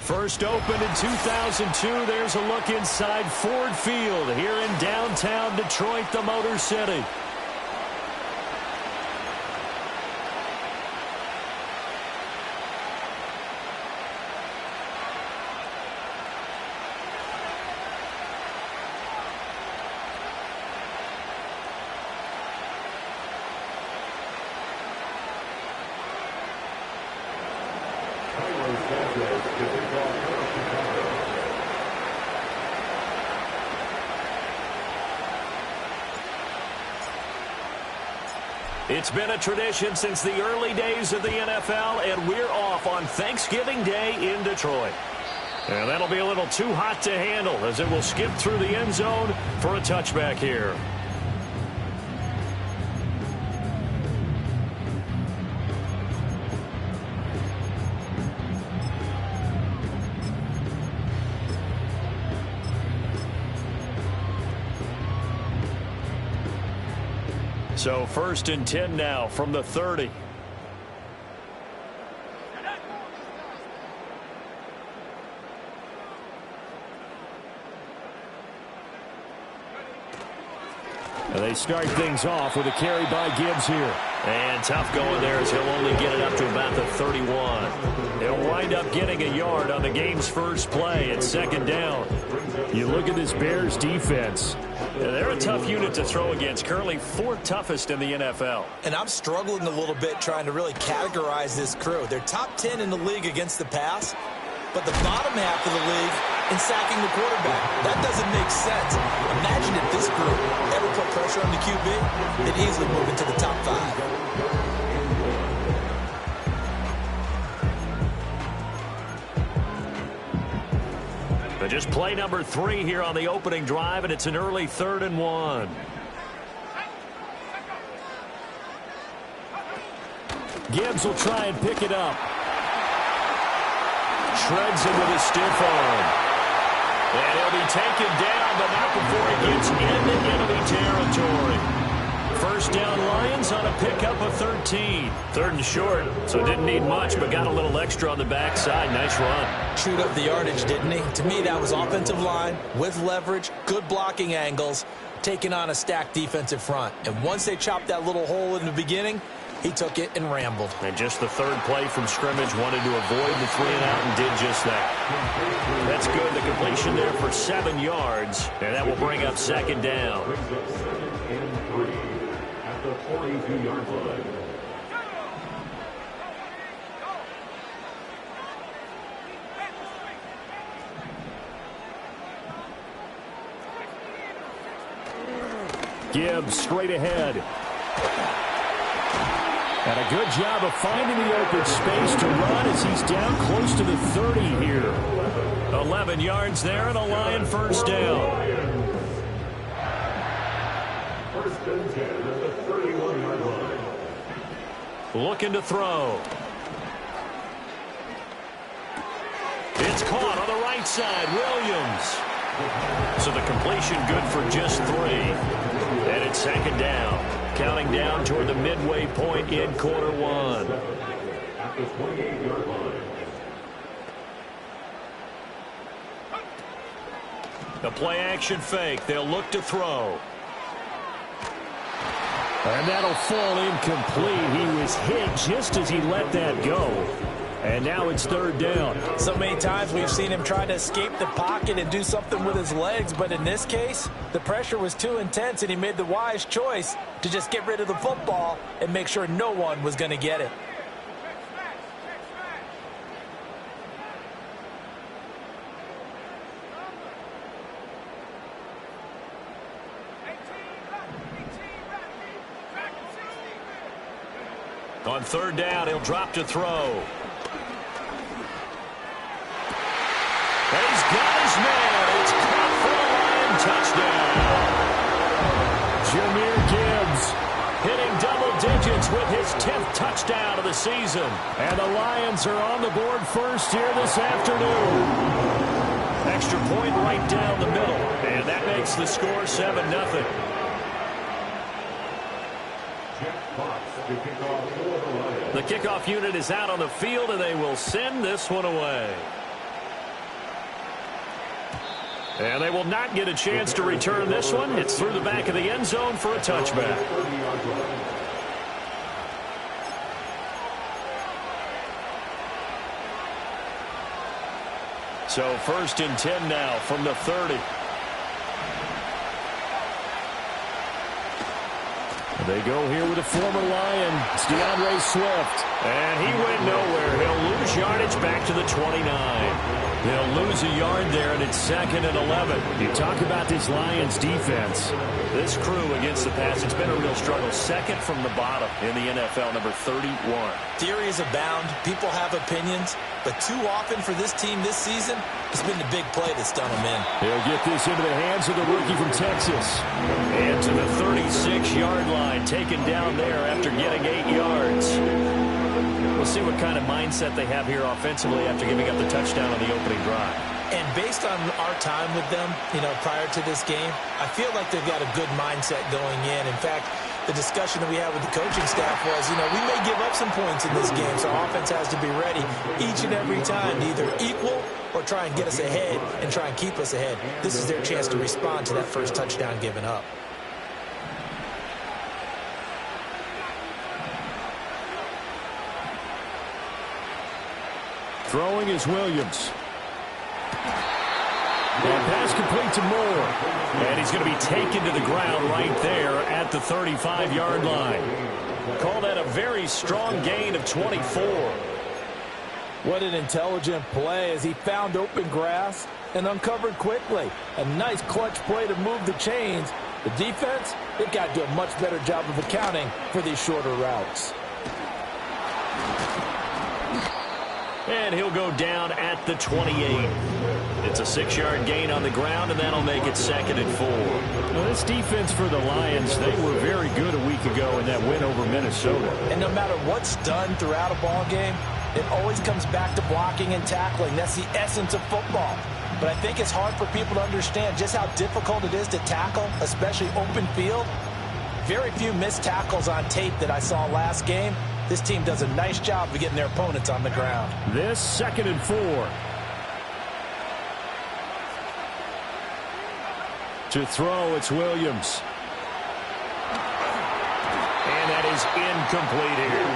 First opened in 2002. There's a look inside Ford Field here in downtown Detroit, the Motor City. It's been a tradition since the early days of the NFL, and we're off on Thanksgiving Day in Detroit. And that'll be a little too hot to handle as it will skip through the end zone for a touchback here. So 1st and 10 now from the 30. And they start things off with a carry by Gibbs here. And tough going there as he'll only get it up to about the 31. He'll wind up getting a yard on the game's first play at 2nd down. You look at this Bears defense. They're a tough unit to throw against, currently 4th toughest in the NFL. And I'm struggling a little bit trying to really categorize this crew. They're top 10 in the league against the pass, but the bottom half of the league in sacking the quarterback. That doesn't make sense. Imagine if this group ever put pressure on the QB, they'd easily move into the top 5. But just play number 3 here on the opening drive, and it's an early 3rd and 1. Gibbs will try and pick it up. Shreds him with his stiff arm. And he'll be taken down, but not before he gets into enemy territory. First down Lions on a pickup of 13. 3rd and short, so didn't need much, but got a little extra on the backside. Nice run. Chewed up the yardage, didn't he? To me, that was offensive line with leverage, good blocking angles, taking on a stacked defensive front. And once they chopped that little hole in the beginning, he took it and rambled. And just the 3rd play from scrimmage, wanted to avoid the 3 and out and did just that. That's good. The completion there for 7 yards, and that will bring up 2nd down. At the 42-yard line. Gibbs straight ahead. And a good job of finding the open space to run as he's down close to the 30 here. 11 yards there and a Lion first down. First and 10 at the 31-yard line. Looking to throw. It's caught on the right side. Williams. So the completion good for just 3. And it's 2nd down. Counting down toward the midway point in quarter 1. At the 28-yard line. The play action fake. They'll look to throw. And that'll fall incomplete. He was hit just as he let that go. And now it's 3rd down. So many times we've seen him try to escape the pocket and do something with his legs, but in this case, the pressure was too intense and he made the wise choice to just get rid of the football and make sure no one was going to get it. On 3rd down, he'll drop to throw. And he's got his man. It's caught for a Lion touchdown. Jahmyr Gibbs hitting double digits with his 10th touchdown of the season. And the Lions are on the board first here this afternoon. Extra point right down the middle. And that makes the score 7-0. The kickoff unit is out on the field, and they will send this one away. And they will not get a chance to return this one. It's through the back of the end zone for a touchback. So 1st and 10 now from the 30. They go here with a former Lion. It's DeAndre Swift. And he went nowhere. He'll lose yardage back to the 29. They'll lose a yard there, and it's 2nd and 11. You talk about this Lions defense. This crew against the pass, it's been a real struggle. 2nd from the bottom in the NFL, number 31. Theories abound. People have opinions. But too often for this team this season, it's been the big play that's done them in. They'll get this into the hands of the rookie from Texas. And to the 36-yard line, taken down there after getting 8 yards. We'll see what kind of mindset they have here offensively after giving up the touchdown on the opening drive. And based on our time with them, prior to this game, I feel like they've got a good mindset going in. In fact, the discussion that we had with the coaching staff was, we may give up some points in this game, so our offense has to be ready each and every time to either equal or try and get us ahead and try and keep us ahead. This is their chance to respond to that first touchdown given up. Throwing is Williams. And pass complete to Moore. And he's going to be taken to the ground right there at the 35-yard line. Call that a very strong gain of 24. What an intelligent play as he found open grass and uncovered quickly. A nice clutch play to move the chains. The defense, they've got to do a much better job of accounting for these shorter routes. And he'll go down at the 28. It's a 6-yard gain on the ground, and that'll make it 2nd and 4. Well, this defense for the Lions, they were very good a week ago in that win over Minnesota. And no matter what's done throughout a ball game, it always comes back to blocking and tackling. That's the essence of football. But I think it's hard for people to understand just how difficult it is to tackle, especially open field. Very few missed tackles on tape that I saw last game. This team does a nice job of getting their opponents on the ground. This 2nd and 4. To throw, it's Williams. And that is incomplete here.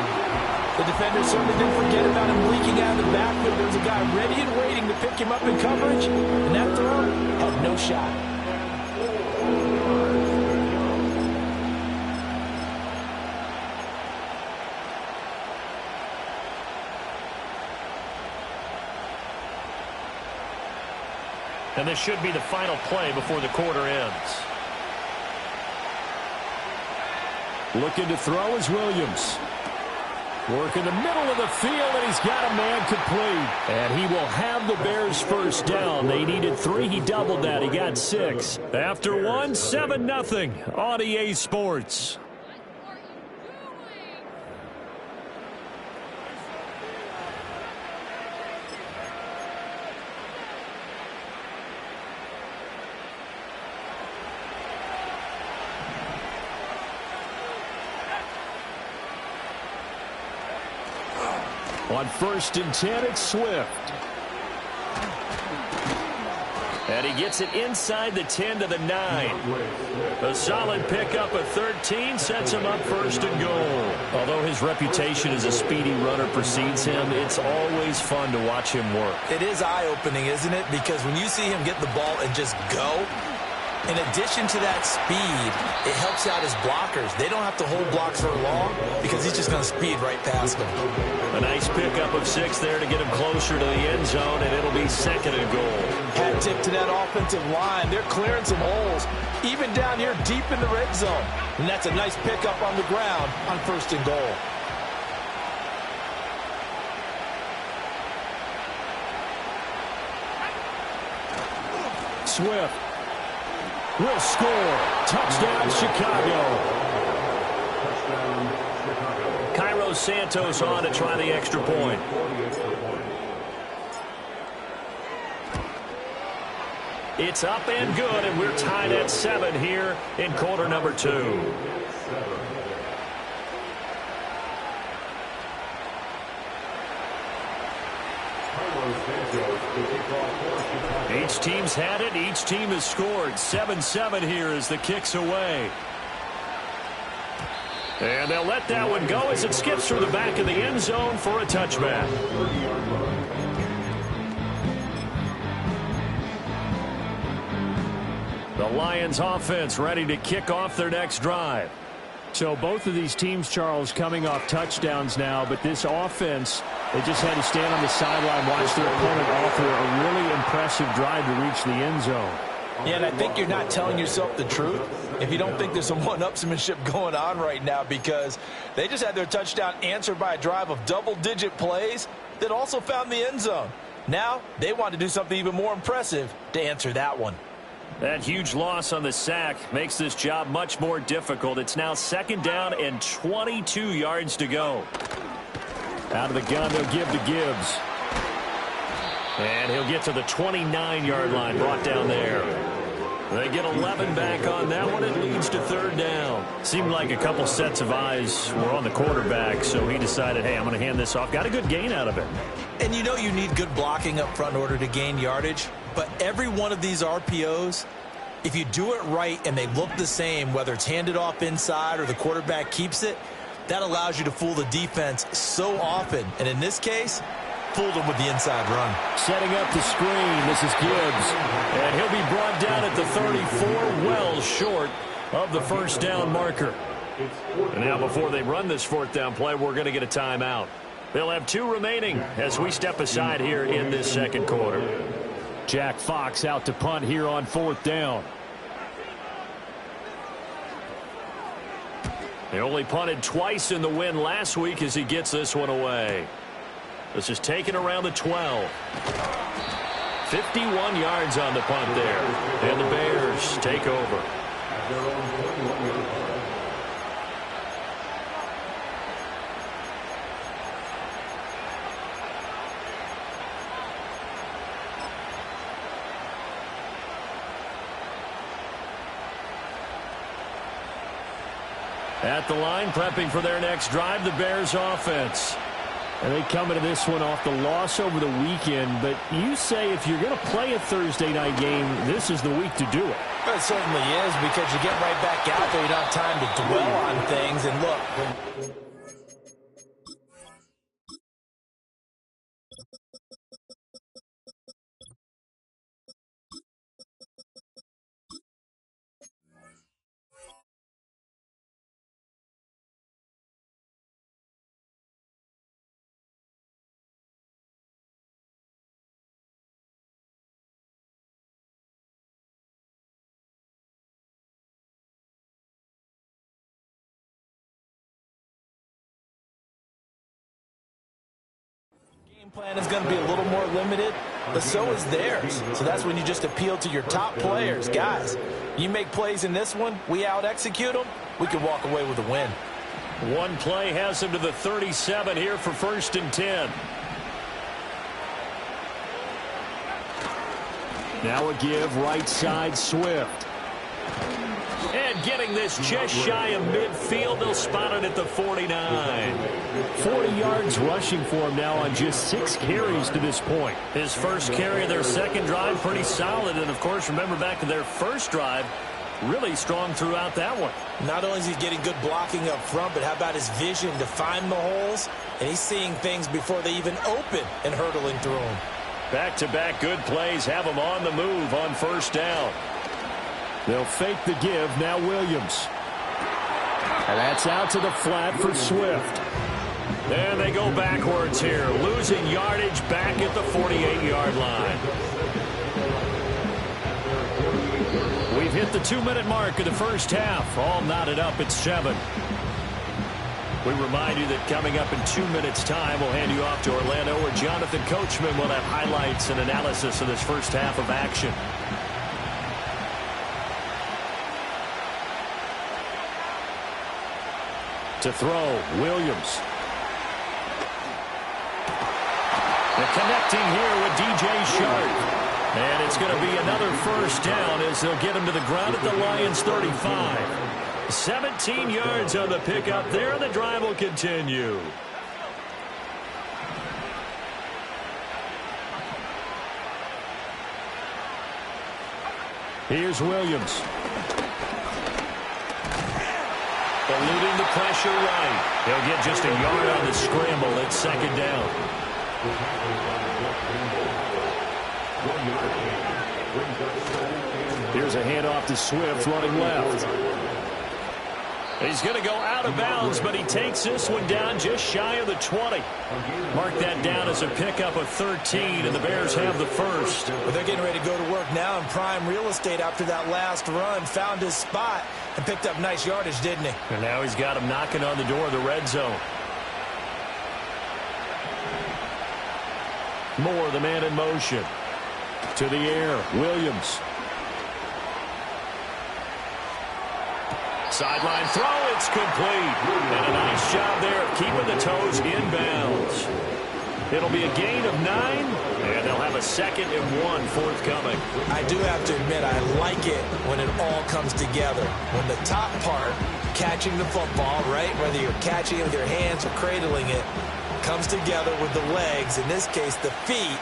The defender certainly didn't forget about him leaking out of the backfield. There was a guy ready and waiting to pick him up in coverage, and that throw had no shot. And this should be the final play before the quarter ends. Looking to throw is Williams. Work in the middle of the field, and he's got a man complete. And he will have the Bears first down. They needed 3. He doubled that. He got 6. After 1, 7-0 on EA Sports. On 1st and 10, it's Swift. And he gets it inside the 10 to the 9. A solid pickup of 13 sets him up 1st and goal. Although his reputation as a speedy runner precedes him, it's always fun to watch him work. It is eye-opening, isn't it? Because when you see him get the ball and just go, in addition to that speed, it helps out his blockers. They don't have to hold blocks for long because he's just going to speed right past them. A nice pickup of 6 there to get him closer to the end zone, and it'll be 2nd and goal. Hat tip to that offensive line. They're clearing some holes, even down here deep in the red zone. And that's a nice pickup on the ground on 1st and goal. Swift will score. Touchdown, Chicago. Cairo Santos on to try the extra point. It's up and good, and we're tied at 7 here in quarter number 2. Each team's had it. Each team has scored. 7-7 here as the kick's away. And they'll let that one go as it skips through the back of the end zone for a touchback. The Lions offense ready to kick off their next drive. So both of these teams, Charles, coming off touchdowns now, but this offense, they just had to stand on the sideline, watch their opponent offer a really impressive drive to reach the end zone. Yeah, and I think you're not telling yourself the truth if you don't think there's some one-upsmanship going on right now, because they just had their touchdown answered by a drive of double-digit plays that also found the end zone. Now they want to do something even more impressive to answer that one. That huge loss on the sack makes this job much more difficult. It's now 2nd down and 22 yards to go. Out of the gun, they'll give to Gibbs. And he'll get to the 29-yard line, brought down there. They get 11 back on that one. It leads to 3rd down. Seemed like a couple sets of eyes were on the quarterback, so he decided, hey, I'm going to hand this off. Got a good gain out of it. And you know you need good blocking up front in order to gain yardage. But every one of these RPOs, if you do it right and they look the same, whether it's handed off inside or the quarterback keeps it, that allows you to fool the defense so often. And in this case, fooled them with the inside run. Setting up the screen, this is Gibbs. And he'll be brought down at the 34, well short of the 1st down marker. And now before they run this 4th down play, we're going to get a timeout. They'll have 2 remaining as we step aside here in this 2nd quarter. Jack Fox out to punt here on 4th down. They only punted twice in the win last week as he gets this one away. This is taken around the 12. 51 yards on the punt there. And the Bears take over. At the line, prepping for their next drive, the Bears offense. And they come into this one off the loss over the weekend, but you say if you're going to play a Thursday night game, this is the week to do it. It certainly is, because you get right back out there. You don't have time to dwell on things. And look, plan is going to be a little more limited, but so is theirs. So that's when you just appeal to your top players. Guys, you make plays in this one, we out-execute them, we can walk away with a win. One play has him to the 37 here for 1st and 10. Now a give right side, Swift. And getting this just shy of midfield, they'll spot it at the 49. 40 yards rushing for him now on just 6 carries to this point. His first carry of their 2nd drive, pretty solid. And, of course, remember back to their 1st drive, really strong throughout that one. Not only is he getting good blocking up front, but how about his vision to find the holes? And he's seeing things before they even open and hurdling through them. Back-to-back good plays have him on the move on 1st down. They'll fake the give. Now Williams. And that's out to the flat for Swift. And they go backwards here, losing yardage back at the 48-yard line. We've hit the 2-minute mark of the 1st half. All knotted up at 7. We remind you that coming up in 2 minutes' time, we'll hand you off to Orlando, where Jonathan Coachman will have highlights and analysis of this 1st half of action. To throw, Williams. They're connecting here with DJ Sharp. And it's going to be another 1st down as they'll get him to the ground at the Lions' 35. 17 yards on the pickup there, and the drive will continue. Here's Williams. Eluding the pressure right. He'll get just a yard on the scramble. It's second down. Here's a handoff to Swift running left. He's going to go out of bounds, but he takes this one down just shy of the 20. Mark that down as a pickup of 13, and the Bears have the first. Well, they're getting ready to go to work now in prime real estate after that last run. Found his spot and picked up nice yardage, didn't he? And now he's got him knocking on the door of the red zone. Moore, the man in motion. To the air, Williams. Sideline throw, it's complete. And a nice job there of keeping the toes inbounds. It'll be a gain of 9, and they'll have a 2nd and 1 forthcoming. I do have to admit, I like it when it all comes together. When the top part, catching the football, right, whether you're catching it with your hands or cradling it, comes together with the legs, in this case the feet,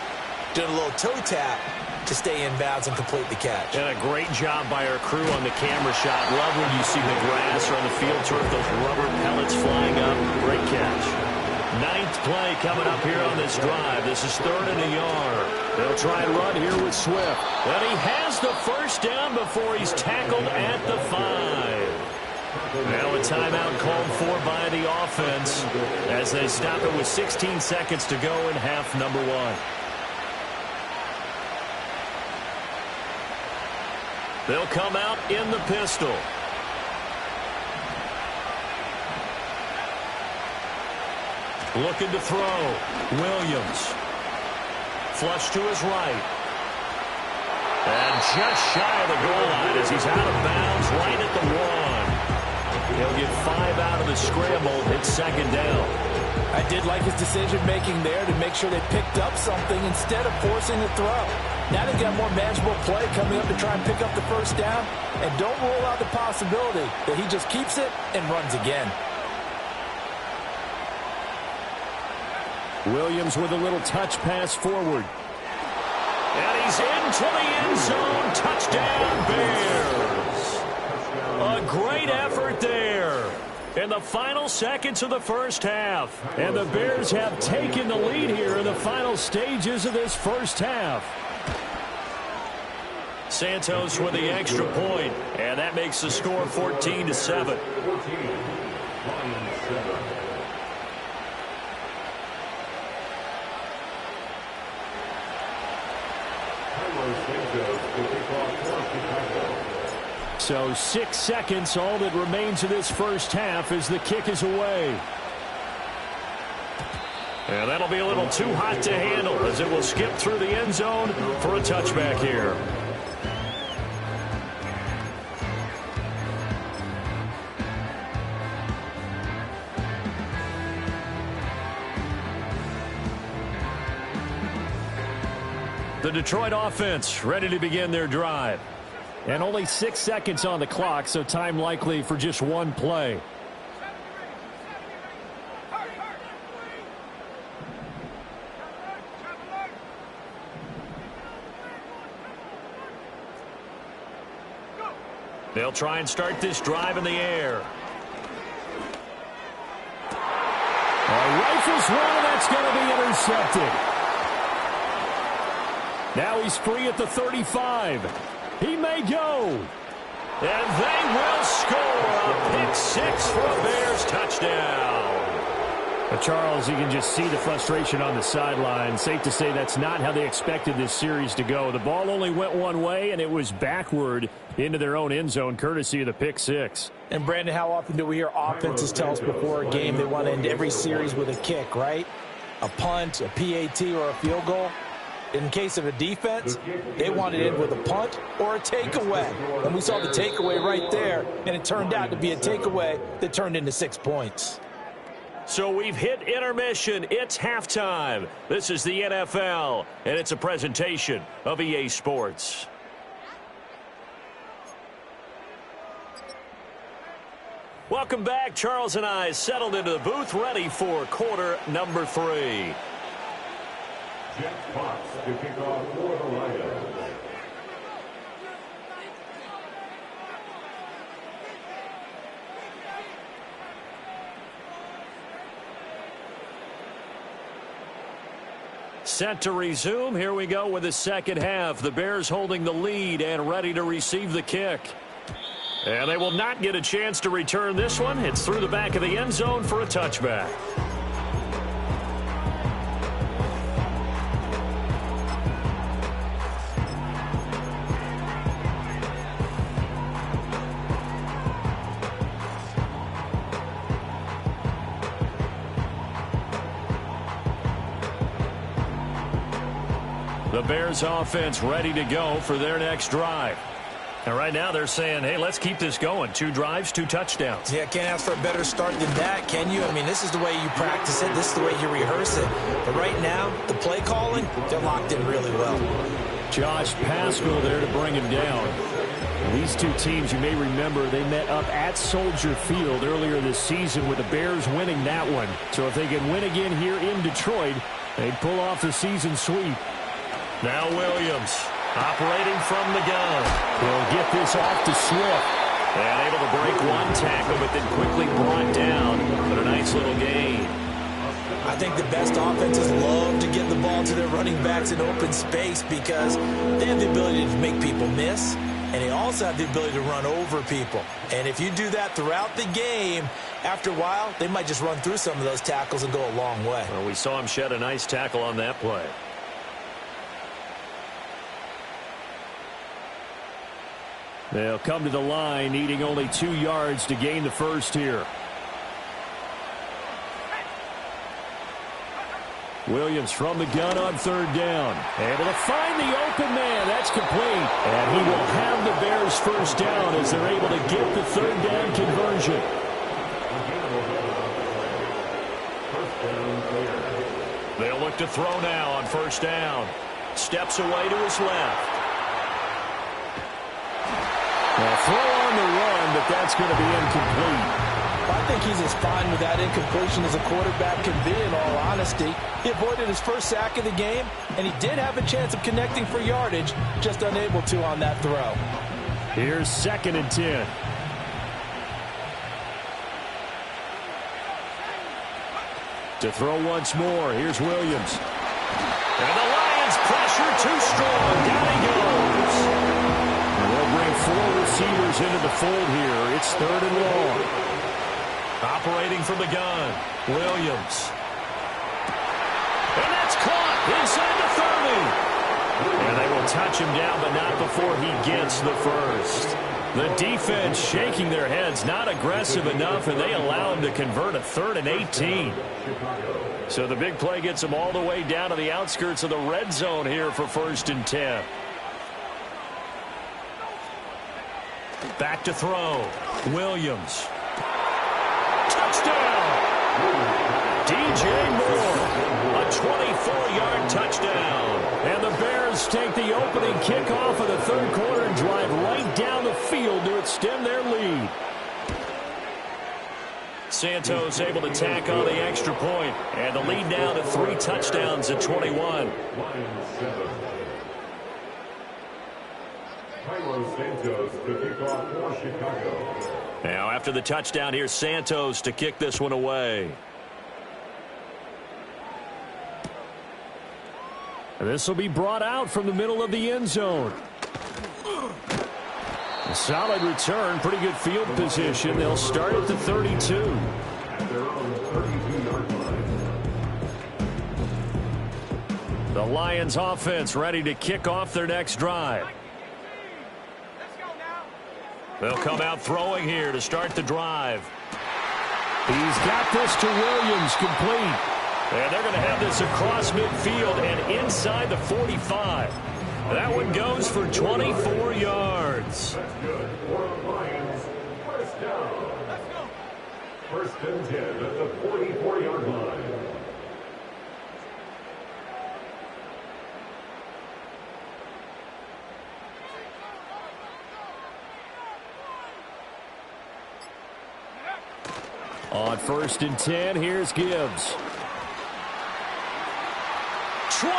doing a little toe tap to stay in bounds and complete the catch. And a great job by our crew on the camera shot. Love when you see the grass or on the field turf, those rubber pellets flying up. Great catch. 9th play coming up here on this drive. This is 3rd and a yard. They'll try and run here with Swift. And he has the first down before he's tackled at the 5. Now a timeout called for by the offense as they stop it with 16 seconds to go in half number 1. They'll come out in the pistol. Looking to throw. Williams. Flush to his right. And just shy of the goal line as he's out of bounds right at the 1. He'll get 5 out of the scramble. It's second down. I did like his decision-making there to make sure they picked up something instead of forcing the throw. Now they got more manageable play coming up to try and pick up the first down. And don't rule out the possibility that he just keeps it and runs again. Williams with a little touch pass forward. And he's into the end zone. Touchdown, Bears. A great effort there in the final seconds of the first half. And the Bears have taken the lead here in the final stages of this first half. Santos with the extra point, and that makes the score 14-7. So 6 seconds, all that remains of this first half as the kick is away. And that'll be a little too hot to handle as it will skip through the end zone for a touchback here. The Detroit offense ready to begin their drive. And only 6 seconds on the clock, so time likely for just one play. They'll try and start this drive in the air. Rifles one, and that's going to be intercepted. Now he's free at the 35. He may go. And they will score a pick 6 for a Bears touchdown. Charles, you can just see the frustration on the sideline. Safe to say that's not how they expected this series to go. The ball only went one way, and it was backward into their own end zone, courtesy of the pick 6. And, Brandon, how often do we hear offenses tell us before a game they want to end every series with a kick, right? A punt, a PAT, or a field goal. In case of a defense, they wanted it with a punt or a takeaway. And we saw the takeaway right there, and it turned out to be a takeaway that turned into 6 points. So we've hit intermission. It's halftime. This is the NFL, and it's a presentation of EA Sports. Welcome back. Charles and I settled into the booth, ready for quarter number 3. Jeff Potts to kick off for the Lions. Set to resume. Here we go with the second half. The Bears holding the lead and ready to receive the kick. And they will not get a chance to return this one. It's through the back of the end zone for a touchback. The Bears offense ready to go for their next drive. And right now they're saying, hey, let's keep this going. 2 drives, 2 touchdowns. Yeah, can't ask for a better start than that, can you? I mean, this is the way you practice it. This is the way you rehearse it. But right now, the play calling, they're locked in really well. Josh Paschal there to bring him down. These two teams, you may remember, they met up at Soldier Field earlier this season with the Bears winning that one. So if they can win again here in Detroit, they'd pull off the season sweep. Now Williams operating from the gun. He'll get this off to Swift. And able to break one tackle, but then quickly brought down. But a nice little gain. I think the best offenses love to get the ball to their running backs in open space because they have the ability to make people miss, and they also have the ability to run over people. And if you do that throughout the game, after a while, they might just run through some of those tackles and go a long way. Well, we saw him shed a nice tackle on that play. They'll come to the line, needing only 2 yards to gain the first here. Williams from the gun on 3rd down. Able to find the open man. That's complete. And he will have the Bears first down as they're able to get the 3rd down conversion. They'll look to throw now on 1st down. Steps away to his left. Well, throw on the run, but that's going to be incomplete. I think he's as fine with that incompletion as a quarterback can be, in all honesty. He avoided his first sack of the game, and he did have a chance of connecting for yardage, just unable to on that throw. Here's 2nd and 10. To throw once more, here's Williams. And the Lions pressure too strong. Down he goes. And they'll bring 4 receivers into the fold here. It's 3rd and long. Operating from the gun, Williams. And that's caught inside the 30. And they will touch him down, but not before he gets the first. The defense shaking their heads, not aggressive enough, and they allow him to convert a 3rd and 18. So the big play gets them all the way down to the outskirts of the red zone here for 1st and 10. Back to throw, Williams. Touchdown! DJ Moore, a 24-yard touchdown. And the Bears take the opening kickoff of the 3rd quarter and drive right down the field to extend their lead. Santos able to tack on the extra point, and the lead now to 3 touchdowns at 21. Now after the touchdown, here's Santos to kick this one away. And this will be brought out from the middle of the end zone. A solid return, pretty good field position. They'll start at the 32. The Lions offense ready to kick off their next drive. They'll come out throwing here to start the drive. He's got this to Williams, complete. And they're going to have this across midfield and inside the 45. That one goes for 24 yards. First and 10 at the 44-yard line. On 1st and 10, here's Gibbs. 20.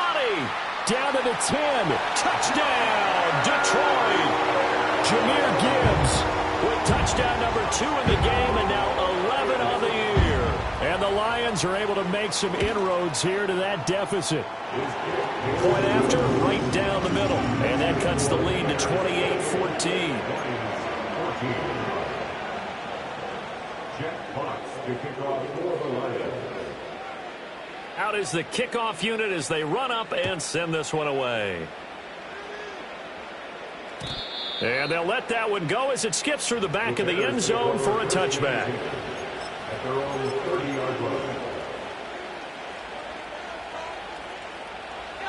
Down to the 10. Touchdown, Detroit. Jahmyr Gibbs With touchdown number 2 in the game and now 11 on the year. And the Lions Bears are able to make some inroads here to that deficit. Point after, right down the middle. And that cuts the lead to 28-14. Jack Fox to kick off for the Lions. Out is the kickoff unit as they run up and send this one away. And they'll let that one go as it skips through the back of the end zone for a touchback. At their own 30-yard line.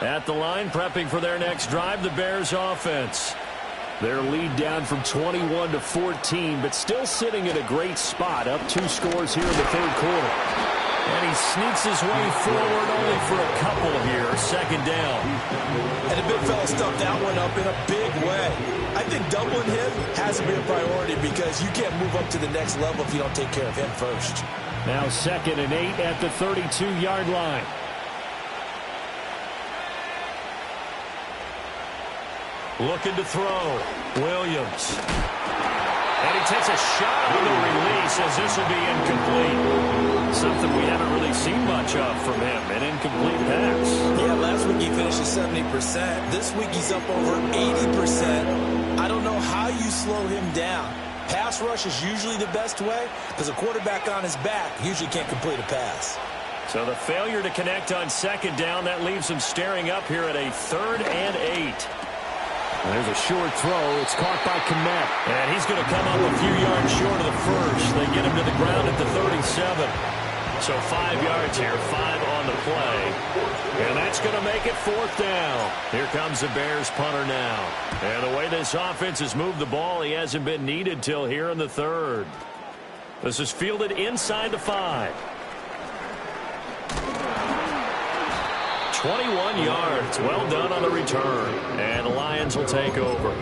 At the line, prepping for their next drive, the Bears offense. Their lead down from 21-14, but still sitting in a great spot, up 2 scores here in the third quarter. And he sneaks his way forward only for a couple here, second down. And the big fella stuffed that one up in a big way. I think doubling him has to be a priority because you can't move up to the next level if you don't take care of him first. Now 2nd and 8 at the 32-yard line. Looking to throw. Williams. And he takes a shot on the release as this will be incomplete. Something we haven't really seen much of from him, an incomplete pass. Yeah, last week he finished at 70%. This week he's up over 80%. I don't know how you slow him down. Pass rush is usually the best way because a quarterback on his back usually can't complete a pass. So the failure to connect on second down, that leaves him staring up here at a 3rd and 8. There's a short throw. It's caught by Kmet. And he's going to come up a few yards short of the first. They get him to the ground at the 37. So 5 yards here, 5 on the play. And that's going to make it 4th down. Here comes the Bears punter now. And the way this offense has moved the ball, he hasn't been needed till here in the 3rd. This is fielded inside the 5. 21 yards. Well done on the return. And the Lions will take over.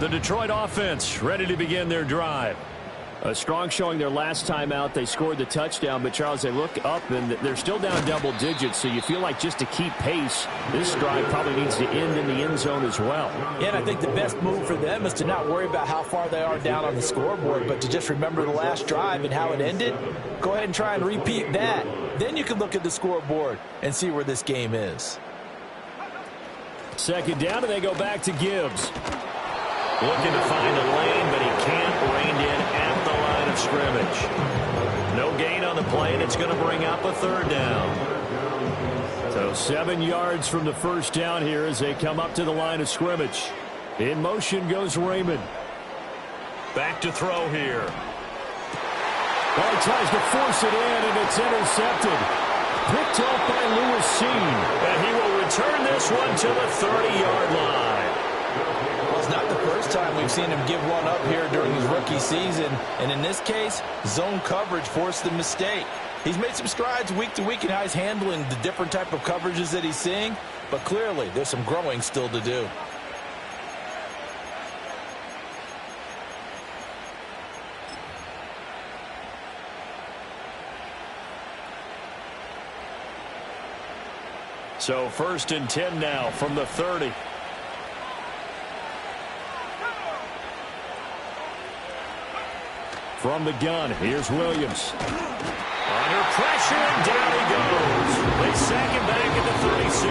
The Detroit offense ready to begin their drive. A strong showing their last time out. They scored the touchdown, but Charles, they look up and they're still down double digits, so you feel like just to keep pace, this drive probably needs to end in the end zone as well. Yeah, and I think the best move for them is to not worry about how far they are down on the scoreboard, but to just remember the last drive and how it ended. Go ahead and try and repeat that. Then you can look at the scoreboard and see where this game is. 2nd down, and they go back to Gibbs. Looking to find a lane, but he can't rein in at the line of scrimmage. No gain on the play, and it's going to bring up a 3rd down. So 7 yards from the first down here as they come up to the line of scrimmage. In motion goes Raymond. Back to throw here. Well, he tries to force it in, and it's intercepted. Picked off by Lewis Cine. And he will return this one to the 30-yard line. Well, it's not the first time we've seen him give one up here during his rookie season. And in this case, zone coverage forced the mistake. He's made some strides week to week in how he's handling the different type of coverages that he's seeing. But clearly, there's some growing still to do. So 1st and 10 now from the 30. From the gun, here's Williams. Under pressure, and down he goes. They sack him back at the 36.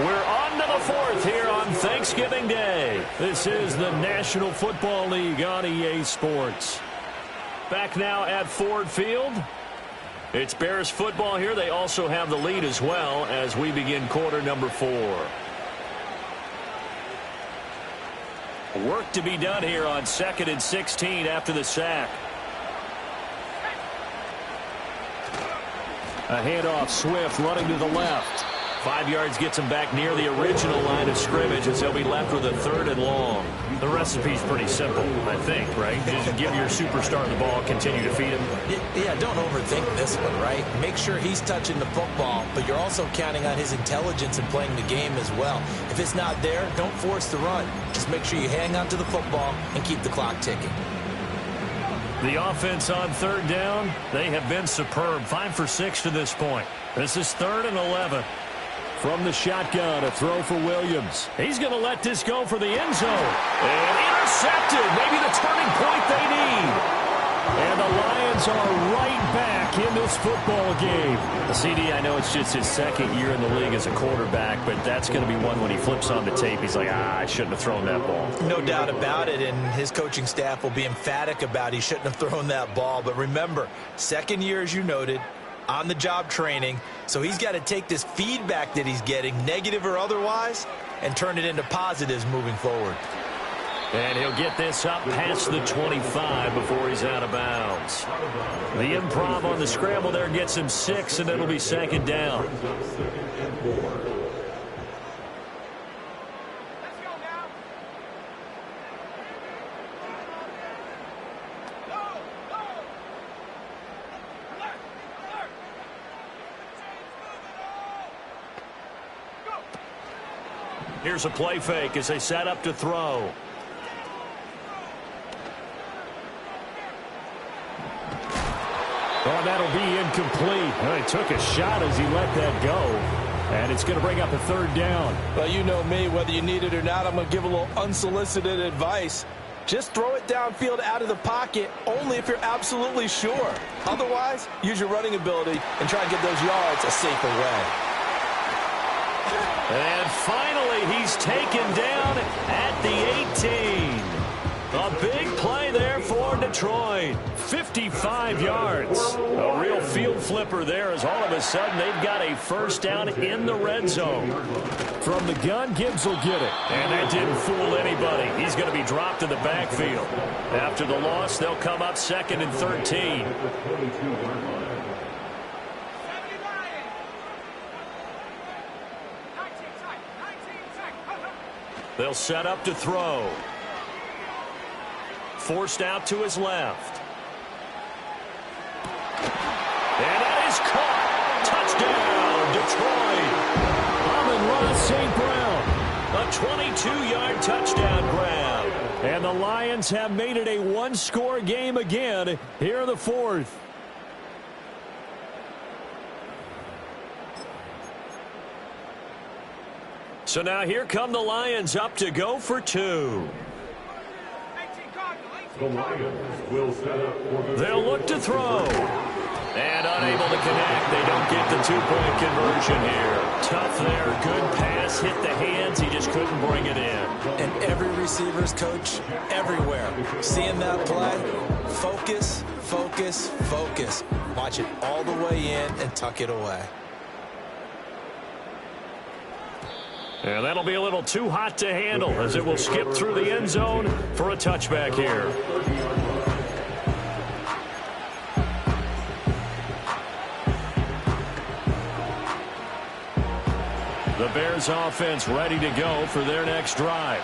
We're on to the 4th here on Thanksgiving Day. This is the National Football League on EA Sports. Back now at Ford Field. It's Bears football here. They also have the lead as well as we begin quarter number 4. Work to be done here on 2nd and 16 after the sack. A handoff, Swift running to the left. 5 yards gets him back near the original line of scrimmage as he'll be left with a 3rd and long. The recipe's pretty simple, I think, right? Just give your superstar the ball, continue to feed him. Yeah, don't overthink this one, right? Make sure he's touching the football, but you're also counting on his intelligence in playing the game as well. If it's not there, don't force the run. Just make sure you hang on to the football and keep the clock ticking. The offense on 3rd down, they have been superb. 5 for 6 to this point. This is 3rd and 11. From the shotgun, a throw for Williams. He's going to let this go for the end zone. And intercepted. Maybe the turning point they need. Lions are right back in this football game. CD, I know it's just his second year in the league as a quarterback, but that's going to be one when he flips on the tape. He's like, I shouldn't have thrown that ball. No doubt about it, and his coaching staff will be emphatic about he shouldn't have thrown that ball. But remember, second year, as you noted, on-the-job training, so he's got to take this feedback that he's getting, negative or otherwise, and turn it into positives moving forward. And he'll get this up past the 25 before he's out of bounds. The improv on the scramble there gets him 6, and it'll be second down. Here's a play fake as they set up to throw. Oh, that'll be incomplete. Well, he took a shot as he let that go. And it's going to bring up a third down. Well, you know me, whether you need it or not, I'm going to give a little unsolicited advice. Just throw it downfield out of the pocket only if you're absolutely sure. Otherwise, use your running ability and try and get those yards a safer way. And finally, he's taken down at the 18. A big play there for Detroit. 55 yards. A real field flipper there as all of a sudden they've got a first down in the red zone. From the gun, Gibbs will get it. And that didn't fool anybody. He's going to be dropped in the backfield. After the loss, they'll come up 2nd and 13. They'll set up to throw. Forced out to his left. And that is caught. Touchdown, Detroit. Amon-Ra St. Brown. A 22-yard touchdown grab. And the Lions have made it a one-score game again here in the fourth. So now here come the Lions up to go for 2. The Lions will set up for the... They'll look to throw. And unable to connect. They don't get the two-point conversion here. Tough there. Good pass. Hit the hands. He just couldn't bring it in. And every receiver's coach everywhere. Seeing that play, focus, focus, focus. Watch it all the way in and tuck it away. And that'll be a little too hot to handle as it will skip through the end zone for a touchback here. The Bears offense ready to go for their next drive.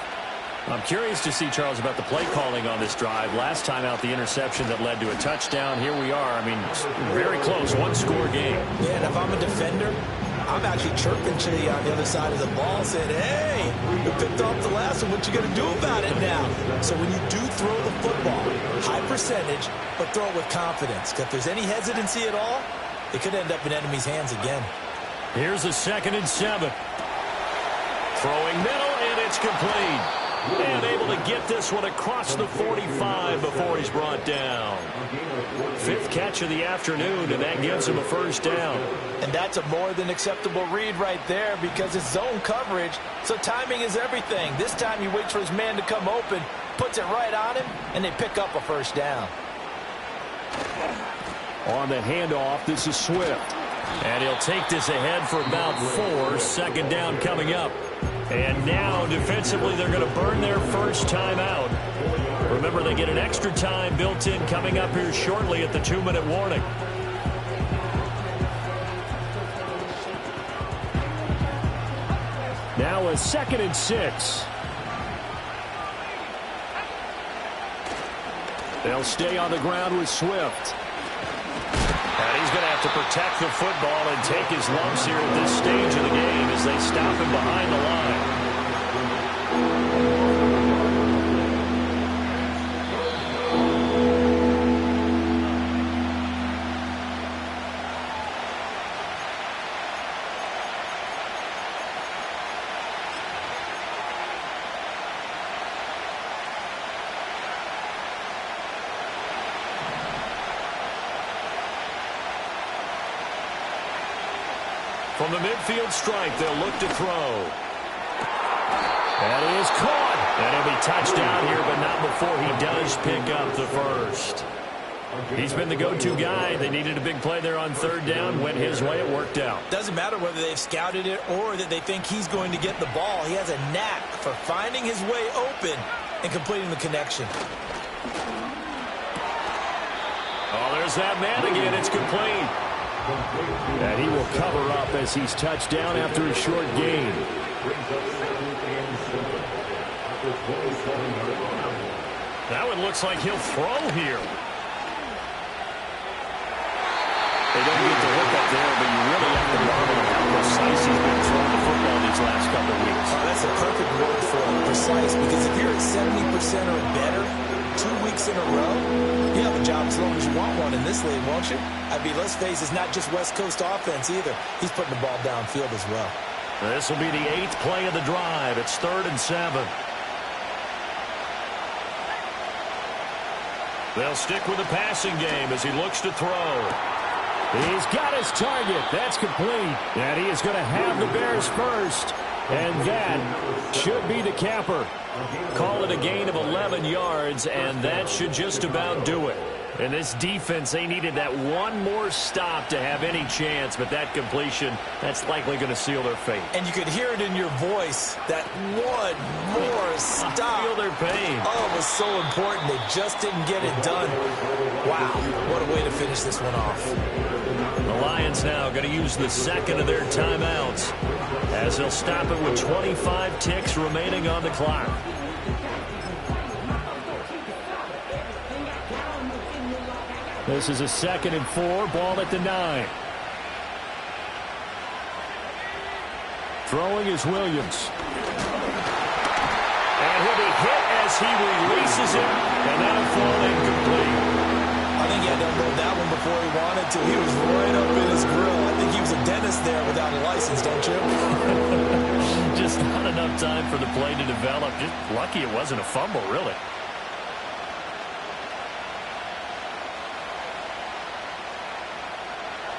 I'm curious to see, Charles, about the play calling on this drive. Last time out, the interception that led to a touchdown. Here we are. I mean, very close, one-score game. Yeah, and if I'm a defender, I'm actually chirping to you on the other side of the ball, saying, hey, you picked off the last one. What you going to do about it now? So when you do throw the football, high percentage, but throw it with confidence. Because if there's any hesitancy at all, it could end up in enemy's hands again. Here's a 2nd and 7. Throwing middle, and it's complete. And able to get this one across the 45 before he's brought down. 5th catch of the afternoon, and that gives him a first down. And that's a more than acceptable read right there because it's zone coverage, so timing is everything. This time he waits for his man to come open, puts it right on him, and they pick up a first down. On the handoff, this is Swift. And he'll take this ahead for about 4. 2nd down coming up. And now, defensively, they're going to burn their first time out. Remember, they get an extra time built in coming up here shortly at the 2-minute warning. Now a 2nd and 6. They'll stay on the ground with Swift. And he's going to have to protect the football and take his lumps here at this stage of the game as they stop him behind the line. From the midfield stripe, they'll look to throw. That is caught. And he'll be touched down here, but not before he does pick up the first. He's been the go-to guy. They needed a big play there on third down. Went his way. It worked out. Doesn't matter whether they've scouted it or that they think he's going to get the ball. He has a knack for finding his way open and completing the connection. Oh, there's that man again. It's complete. And he will cover up as he's touched down after a short gain. That one looks like he'll throw here. They don't get the hook up there, but you really have to marvel at how precise he's been throwing the football these last couple of weeks. Oh, that's a perfect word for it, precise, because if you're at 70% or better 2 weeks in a row, you have a job as long as you want one in this league, won't you? I mean, let's face it, it's not just West Coast offense either. He's putting the ball downfield as well. This will be the 8th play of the drive. It's 3rd and 7. They'll stick with the passing game as he looks to throw. He's got his target. That's complete. And he is going to have the Bears first. And that should be the capper. Call it a gain of 11 yards, and that should just about do it. And this defense, they needed that one more stop to have any chance, but that completion, that's likely going to seal their fate. And you could hear it in your voice, that one more stop. I feel their pain. Oh, it was so important. They just didn't get it done. Wow, what a way to finish this one off. The Lions now going to use the second of their timeouts as they'll stop it with 25 ticks remaining on the clock. This is a 2nd and 4, ball at the 9. Throwing is Williams. And he'll be hit as he releases it, and that'll fall incomplete. I think he had to unload that one before he wanted to. He was right up in his grill. I think he was a dentist there without a license, don't you? Just not enough time for the play to develop. Just lucky it wasn't a fumble, really.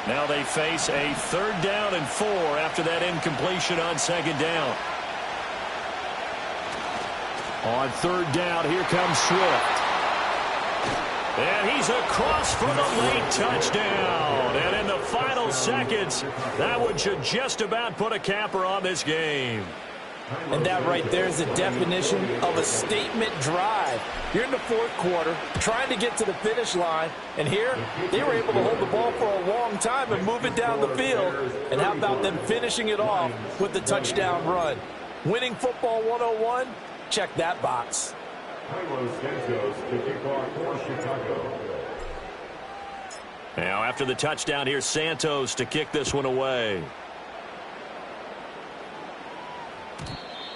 Now they face a 3rd down and 4 after that incompletion on 2nd down. On 3rd down, here comes Swift. And he's across for the late touchdown. And in the final seconds, that one should just about put a capper on this game. And that right there is the definition of a statement drive. You're in the 4th quarter, trying to get to the finish line, and here they were able to hold the ball for a long time and move it down the field. And how about them finishing it off with the touchdown run? Winning football 101, check that box. Now after the touchdown, here's Santos to kick this one away.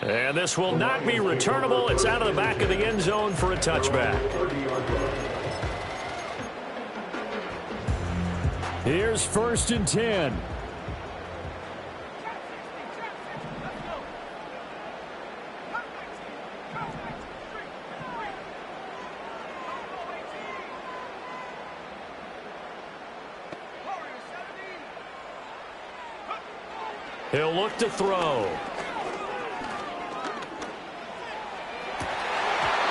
And this will not be returnable. It's out of the back of the end zone for a touchback. Here's 1st and 10. He'll look to throw.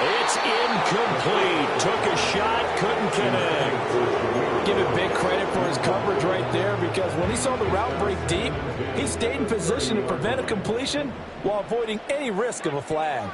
It's incomplete. Took a shot, couldn't connect. Give it big credit for his coverage right there, because when he saw the route break deep, he stayed in position to prevent a completion while avoiding any risk of a flag.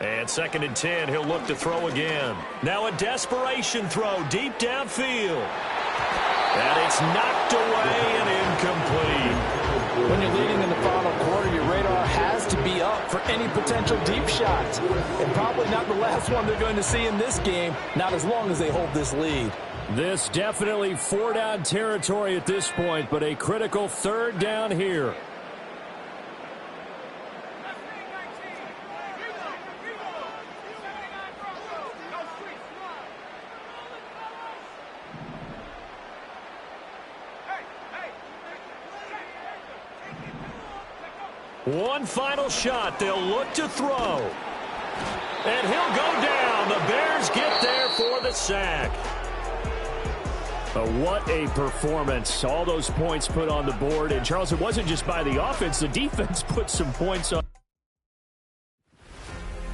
And 2nd and 10, he'll look to throw again. Now a desperation throw deep downfield. And it's knocked away and incomplete. When you're leading in the final quarter, your radar has to be up for any potential deep shots. And probably not the last one they're going to see in this game, not as long as they hold this lead. This definitely 4-down territory at this point, but a critical 3rd down here. One final shot. They'll look to throw. And he'll go down. The Bears get there for the sack. What a performance. All those points put on the board. And, Charles, it wasn't just by the offense. The defense put some points on.